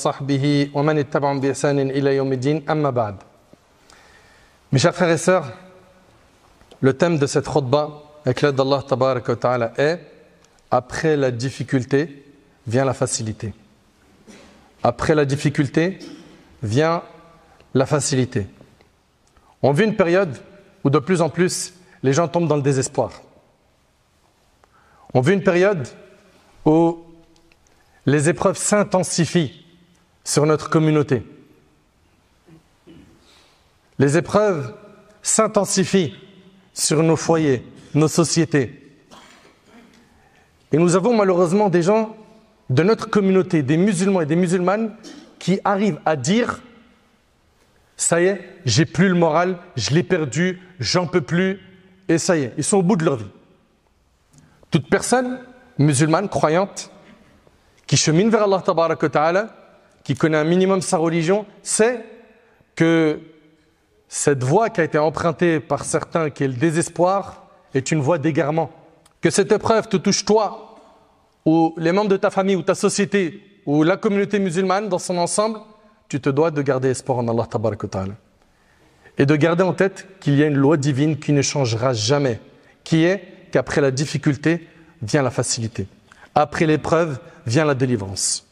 وصحبه ومن اتبعهم بإحسان إلى يوم الدين أما بعد. Mes chers frères et sœurs, le thème de cette khutbah avec l'aide d'Allah Tabaraka wa Ta'ala est après la difficulté vient la facilité. Après la difficulté vient la facilité. On vit une période où de plus en plus les gens tombent dans le désespoir. On vit une période où les épreuves s'intensifient sur notre communauté. Les épreuves s'intensifient sur nos foyers, nos sociétés. Et nous avons malheureusement des gens de notre communauté, des musulmans et des musulmanes, qui arrivent à dire « ça y est, j'ai plus le moral, je l'ai perdu, j'en peux plus » et ça y est, ils sont au bout de leur vie. Toute personne musulmane, croyante, qui chemine vers Allah Tabaraka wa Ta'ala, qui connaît un minimum sa religion, sait que cette voie qui a été empruntée par certains, qui est le désespoir, est une voie d'égarement. Que cette épreuve te touche toi, ou les membres de ta famille, ou ta société, ou la communauté musulmane dans son ensemble, tu te dois de garder espoir en Allah Tabaraka wa Ta'ala. Et de garder en tête qu'il y a une loi divine qui ne changera jamais, qui est qu'après la difficulté vient la facilité. Après l'épreuve vient la délivrance.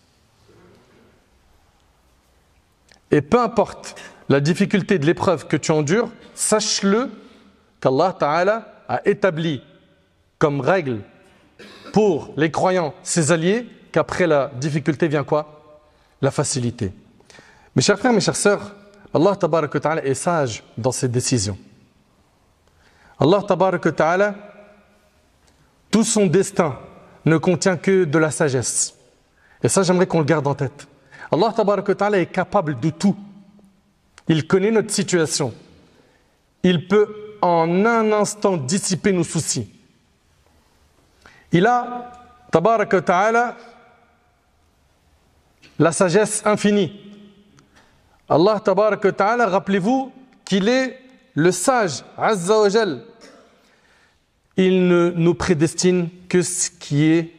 Et peu importe la difficulté de l'épreuve que tu endures, sache-le qu'Allah Ta'ala a établi comme règle pour les croyants, ses alliés, qu'après la difficulté vient quoi? La facilité. Mes chers frères, mes chères sœurs, Allah Tabaraka wa Ta'ala est sage dans ses décisions. Allah Tabaraka wa Ta'ala, tout son destin ne contient que de la sagesse. Et ça, j'aimerais qu'on le garde en tête. Allah Tabaraka wa Ta'ala est capable de tout. Il connaît notre situation. Il peut en un instant dissiper nos soucis. Il a, Tabaraka wa Ta'ala, la sagesse infinie. Allah Tabaraka wa Ta'ala, rappelez-vous qu'il est le sage, Azza wa Jal. Il ne nous prédestine que ce qui est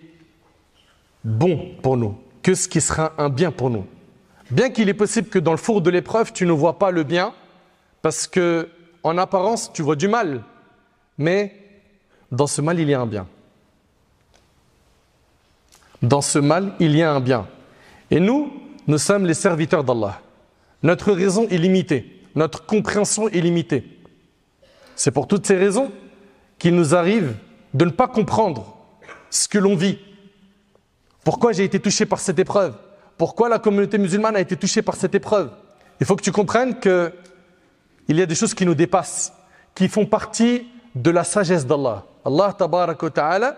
bon pour nous, que ce qui sera un bien pour nous. Bien qu'il est possible que dans le four de l'épreuve, tu ne vois pas le bien, parce que en apparence, tu vois du mal. Mais dans ce mal, il y a un bien. Dans ce mal, il y a un bien. Et nous sommes les serviteurs d'Allah. Notre raison est limitée, notre compréhension est limitée. C'est pour toutes ces raisons qu'il nous arrive de ne pas comprendre ce que l'on vit. Pourquoi j'ai été touché par cette épreuve? Pourquoi la communauté musulmane a été touchée par cette épreuve? Il faut que tu comprennes qu'il y a des choses qui nous dépassent, qui font partie de la sagesse d'Allah. Allah Tabaraka wa Ta'ala,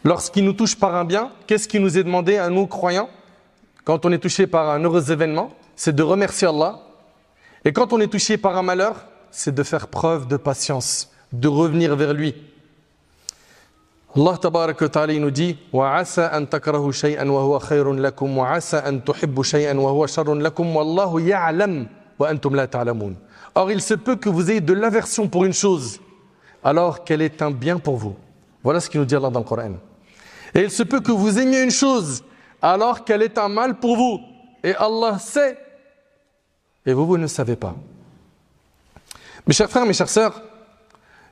lorsqu'il nous touche par un bien, qu'est-ce qui nous est demandé à nous croyants? Quand on est touché par un heureux événement, c'est de remercier Allah. Et quand on est touché par un malheur, c'est de faire preuve de patience, de revenir vers lui. Allah Tabaraka wa Ta'ala nous dit وَعَسَى أَن تَكْرَهُ شَيْئًا وَهُوَ خَيْرٌ لَكُمْ وَعَسَى أَن تُحِبُّ شَيْئًا وَهُوَ شَرٌ لَكُمْ وَاللَّهُ يَعْلَمُ وَأَنْتُمْ لَا تَعْلَمُونَ. Or, il se peut que vous ayez de l'aversion pour une chose, alors qu'elle est un bien pour vous. Voilà ce qu'il nous dit Allah dans le Coran. Et il se peut que vous aimiez une chose, alors qu'elle est un mal pour vous. Et Allah sait, et vous ne savez pas. Mes chers frères, mes chères sœurs,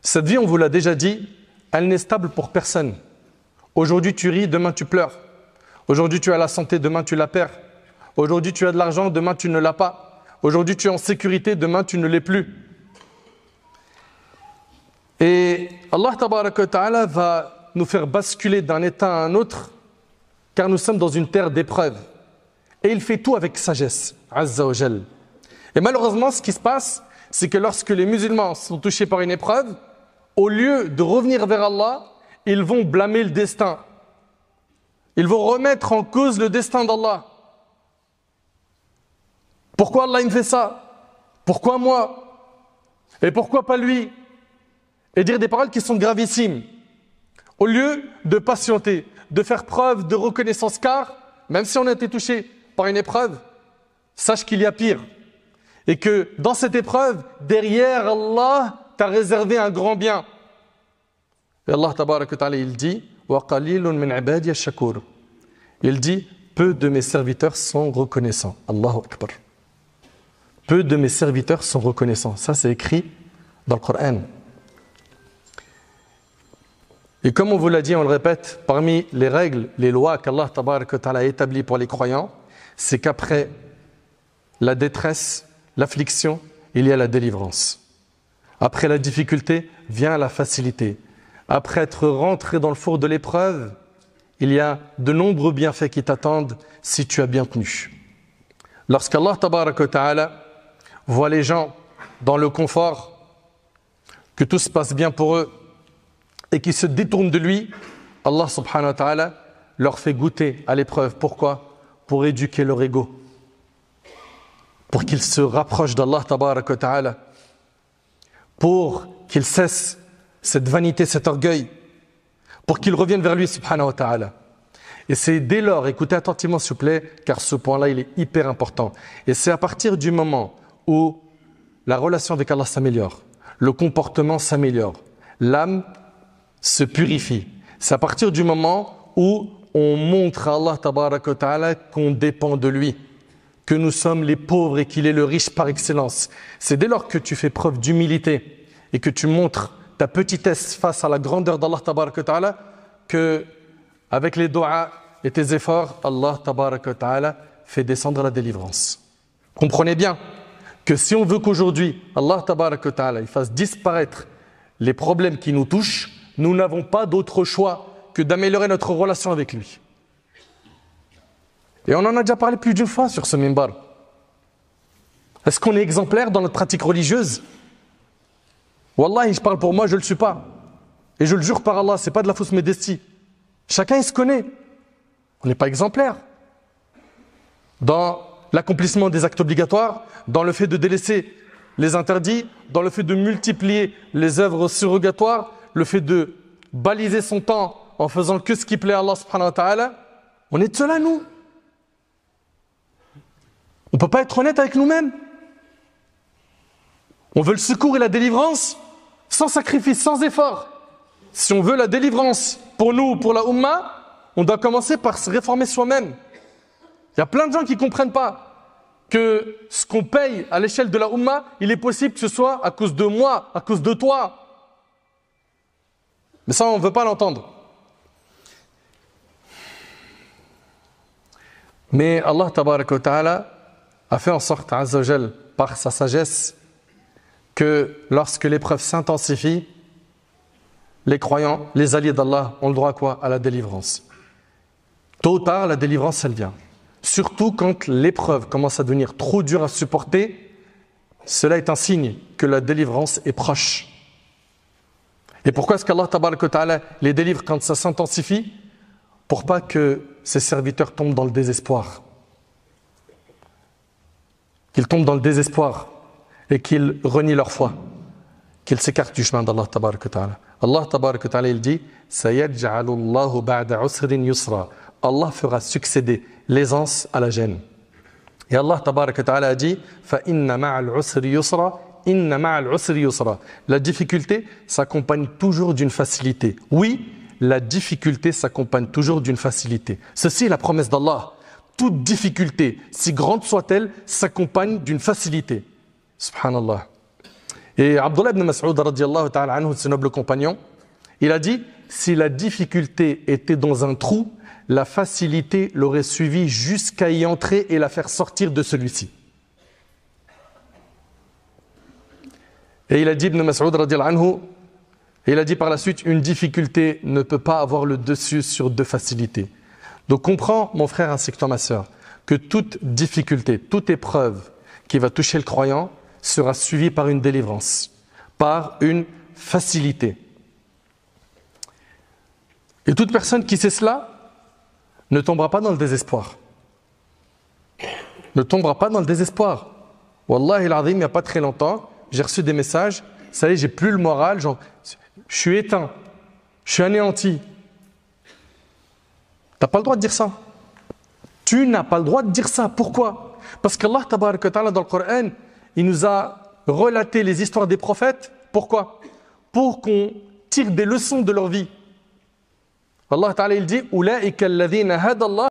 cette vie, on vous l'a déjà dit, elle n'est stable pour personne. Aujourd'hui, tu ris, demain, tu pleures. Aujourd'hui, tu as la santé, demain, tu la perds. Aujourd'hui, tu as de l'argent, demain, tu ne l'as pas. Aujourd'hui, tu es en sécurité, demain, tu ne l'es plus. Et Allah Tabaraka wa Ta'ala va nous faire basculer d'un état à un autre, car nous sommes dans une terre d'épreuves. Et il fait tout avec sagesse, Azza wa Jal. Et malheureusement, ce qui se passe, c'est que lorsque les musulmans sont touchés par une épreuve, au lieu de revenir vers Allah, ils vont blâmer le destin. Ils vont remettre en cause le destin d'Allah. Pourquoi Allah il me fait ça? Pourquoi moi? Et pourquoi pas lui? Et dire des paroles qui sont gravissimes. Au lieu de patienter, de faire preuve de reconnaissance, car même si on a été touché par une épreuve, sache qu'il y a pire. Et que dans cette épreuve, derrière Allah, t'a réservé un grand bien. Et Allah Tabaraka wa Ta'ala, il dit وَقَلِيلٌ مِنْ عِبَادِيَ الشَّكُورِ. Il dit, peu de mes serviteurs sont reconnaissants. Allahu Akbar. Peu de mes serviteurs sont reconnaissants. Ça, c'est écrit dans le Coran. Et comme on vous l'a dit, on le répète, parmi les règles, les lois qu'Allah Tabarak wa Ta'ala a établies pour les croyants, c'est qu'après la détresse, l'affliction, il y a la délivrance. Après la difficulté, vient la facilité. Après être rentré dans le four de l'épreuve, il y a de nombreux bienfaits qui t'attendent si tu as bien tenu. Lorsqu'Allah Tabarak wa Ta'ala voit les gens dans le confort, que tout se passe bien pour eux, et qui se détournent de lui, Allah subhanahu wa ta'ala leur fait goûter à l'épreuve. Pourquoi? Pour éduquer leur ego. Pour qu'ils se rapprochent d'Allah tabarak wa ta'ala. Pour qu'ils cessent cette vanité, cet orgueil. Pour qu'ils reviennent vers lui subhanahu wa ta'ala. Et c'est dès lors, écoutez attentivement s'il vous plaît, car ce point-là il est hyper important. Et c'est à partir du moment où la relation avec Allah s'améliore, le comportement s'améliore, l'âme se purifie. C'est à partir du moment où on montre à Allah tabaraka wa ta'ala qu'on dépend de lui, que nous sommes les pauvres et qu'il est le riche par excellence. C'est dès lors que tu fais preuve d'humilité et que tu montres ta petitesse face à la grandeur d'Allah tabaraka wa ta'ala, que avec les doigts et tes efforts, Allah tabaraka wa ta'ala fait descendre la délivrance. Comprenez bien que si on veut qu'aujourd'hui Allah tabaraka wa ta'ala il fasse disparaître les problèmes qui nous touchent, nous n'avons pas d'autre choix que d'améliorer notre relation avec lui. Et on en a déjà parlé plus d'une fois sur ce minbar. Est-ce qu'on est exemplaire dans notre pratique religieuse? Wallahi, je parle pour moi, je ne le suis pas. Et je le jure par Allah, ce n'est pas de la fausse modestie. Chacun il se connaît. On n'est pas exemplaire. Dans l'accomplissement des actes obligatoires, dans le fait de délaisser les interdits, dans le fait de multiplier les œuvres surrogatoires, le fait de baliser son temps en faisant que ce qui plaît à Allah subhanahu wa ta'ala, on est de cela nous. On ne peut pas être honnête avec nous-mêmes. On veut le secours et la délivrance sans sacrifice, sans effort. Si on veut la délivrance pour nous, pour la Ummah, on doit commencer par se réformer soi-même. Il y a plein de gens qui ne comprennent pas que ce qu'on paye à l'échelle de la Ummah, il est possible que ce soit à cause de moi, à cause de toi. Mais ça, on ne veut pas l'entendre. Mais Allah tabaraka wa ta'ala a fait en sorte, azza wa jal, par sa sagesse, que lorsque l'épreuve s'intensifie, les croyants, les alliés d'Allah, ont le droit à quoi? À la délivrance. Tôt ou tard, la délivrance, elle vient. Surtout quand l'épreuve commence à devenir trop dure à supporter, cela est un signe que la délivrance est proche. Et pourquoi est-ce qu'Allah tabaraka wa ta'ala les délivre quand ça s'intensifie? Pour pas que ses serviteurs tombent dans le désespoir. Qu'ils tombent dans le désespoir et qu'ils renient leur foi. Qu'ils s'écartent du chemin d'Allah tabaraka wa ta'ala. Allah tabaraka wa ta'ala il dit Sayaj'alu Allahu ba'da usrin yusra. Allah fera succéder l'aisance à la gêne. Et Allah tabaraka wa ta'ala a dit Fa inna ma'al usri yusra. Inna ma'al usri yusra. La difficulté s'accompagne toujours d'une facilité. Oui, la difficulté s'accompagne toujours d'une facilité. Ceci est la promesse d'Allah. Toute difficulté, si grande soit-elle, s'accompagne d'une facilité. Subhanallah. Et Abdullah ibn Mas'ud radiyallahu ta'ala anhu, ce noble compagnon, il a dit, si la difficulté était dans un trou, la facilité l'aurait suivi jusqu'à y entrer et la faire sortir de celui-ci. Et il a dit, Ibn Mas'ud radiyallahu anhu, et il a dit par la suite, une difficulté ne peut pas avoir le dessus sur deux facilités. Donc comprends, mon frère ainsi que toi, ma sœur, que toute difficulté, toute épreuve qui va toucher le croyant sera suivie par une délivrance, par une facilité. Et toute personne qui sait cela ne tombera pas dans le désespoir. Ne tombera pas dans le désespoir. Wallahi al-azim, il n'y a pas très longtemps, j'ai reçu des messages, ça y est, j'ai plus le moral, genre, je suis éteint, je suis anéanti. Tu n'as pas le droit de dire ça. Tu n'as pas le droit de dire ça. Pourquoi? Parce qu'Allah tabaraka wa ta'ala dans le Coran, il nous a relaté les histoires des prophètes. Pourquoi? Pour qu'on tire des leçons de leur vie. Allah ta'ala il dit « Ulaika alladhina hada Allah »